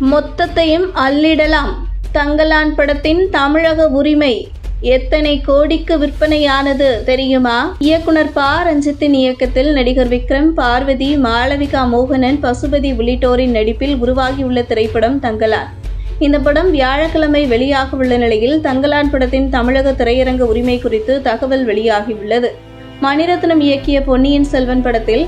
மொத்தத்தையும் அள்ளிடலாம். தங்கலான் படத்தின் தமிழக உரிமை எத்தனை கோடிக்கு விற்பனையானது தெரியுமா? இயக்குனர் ப. ரஞ்சித்தின் இயக்கத்தில் நடிகர் விக்ரம், பார்வதி, மாளவிகா மோகனன், பசுபதி உள்ளிட்டோரின் நடிப்பில் உருவாகியுள்ள திரைப்படம் தங்கலான். இந்த படம் வியாழக்கிழமை வெளியாக உள்ள நிலையில் தங்கலான் படத்தின் தமிழக திரையரங்க உரிமை குறித்து தகவல் வெளியாகியுள்ளது. மணிரத்னம் இயக்கிய பொன்னியின் செல்வன் படத்தில்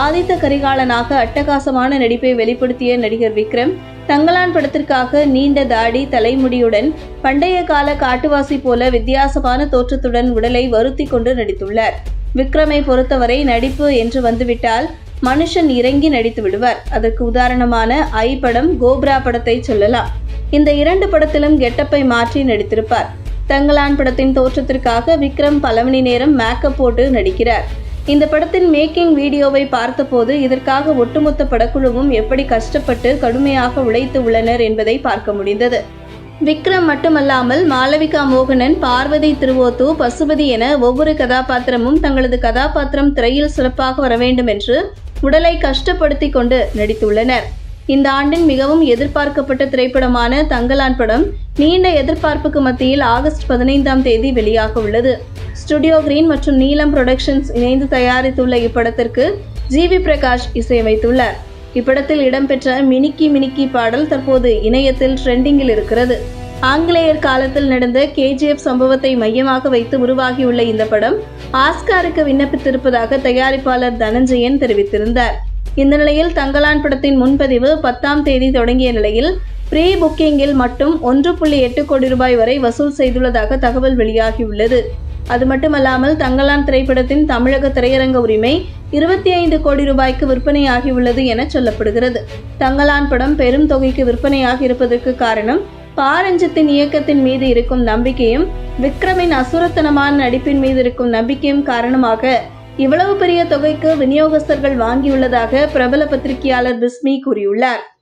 ஆதித்த கரிகாலனாக அட்டகாசமான நடிப்பை வெளிப்படுத்திய நடிகர் விக்ரம், தங்கலான் படத்திற்காக நீண்ட தாடி, தலைமுடியுடன் பண்டைய கால காட்டுவாசி போல வித்தியாசமான தோற்றத்துடன் உடலை வருத்தி கொண்டு நடித்துள்ளார். விக்ரமை பொறுத்தவரை நடிப்பு என்று வந்துவிட்டால் மனுஷன் இறங்கி நடித்து விடுவார். அதற்கு உதாரணமான ஐ படம், கோப்ரா படத்தை சொல்லலாம். இந்த இரண்டு படத்திலும் கெட்டப்பை மாற்றி நடித்திருப்பார். தங்கலான் படத்தின் தோற்றத்திற்காக விக்ரம் பல மணி நேரம் மேக்கப் போட்டு நடிக்கிறார். இந்த படத்தின் மேக்கிங் வீடியோவை பார்த்தபோது இதற்காக ஒட்டுமொத்த படக்குழுவும் எப்படி கஷ்டப்பட்டு கடுமையாக உழைத்து உள்ளனர் என்பதை பார்க்க முடிந்தது. விக்ரம் மட்டுமல்லாமல் மாளவிகா மோகனன், பார்வதி திருவோத்து, பசுபதி என ஒவ்வொரு கதாபாத்திரமும் தங்களது கதாபாத்திரம் திரையில் சிறப்பாக வர வேண்டும் என்று உடலை கஷ்டப்படுத்தி கொண்டு நடித்துள்ளனர். இந்த ஆண்டின் மிகவும் எதிர்பார்க்கப்பட்ட திரைப்படமான தங்கலான் படம் நீண்ட எதிர்பார்ப்புக்கு மத்தியில் ஆகஸ்ட் 15ஆம் தேதி வெளியாக உள்ளது. ஸ்டுடியோ கிரீன் மற்றும் நீலம் புரொடக்ஷன்ஸ் இணைந்து தயாரித்துள்ள இப்படத்திற்கு ஜி.வி. பிரகாஷ் இசையமைத்துள்ளார். இப்படத்தில் இடம்பெற்ற மினிக்கி மினிக்கி பாடல் தற்போது இணையத்தில் ட்ரெண்டிங்கில் இருக்கிறது. ஆங்கிலேயர் காலத்தில் நடந்த KGF சம்பவத்தை மையமாக வைத்து உருவாகியுள்ள இந்த படம் ஆஸ்காருக்கு விண்ணப்பித்திருப்பதாக தயாரிப்பாளர் தனஞ்சயன் தெரிவித்திருந்தார். இந்த நிலையில் தங்கலான் படத்தின் முன்பதிவு 10ஆம் தேதி தொடங்கிய நிலையில் ப்ரீ புக்கிங்கில் மட்டும் 1.8 கோடி ரூபாய் வரை வசூல் செய்துள்ளதாக தகவல் வெளியாகியுள்ளது. அது மட்டுமல்லாமல் தங்கலான் திரைப்படத்தின் தமிழக திரையரங்க உரிமை 25 கோடி ரூபாய்க்கு விற்பனையாகியுள்ளது என சொல்லப்படுகிறது. தங்கலான் படம் பெரும் தொகைக்கு விற்பனையாகி இருப்பதற்கு காரணம் ப. ரஞ்சித்தின் இயக்கத்தின் மீது இருக்கும் நம்பிக்கையும் விக்ரமின் அசுரத்தனமான நடிப்பின் மீது இருக்கும் நம்பிக்கையும் காரணமாக இவ்வளவு பெரிய தொகைக்கு விநியோகஸ்தர்கள் வாங்கியுள்ளதாக பிரபல பத்திரிகையாளர் பிஸ்மி கூறியுள்ளார்.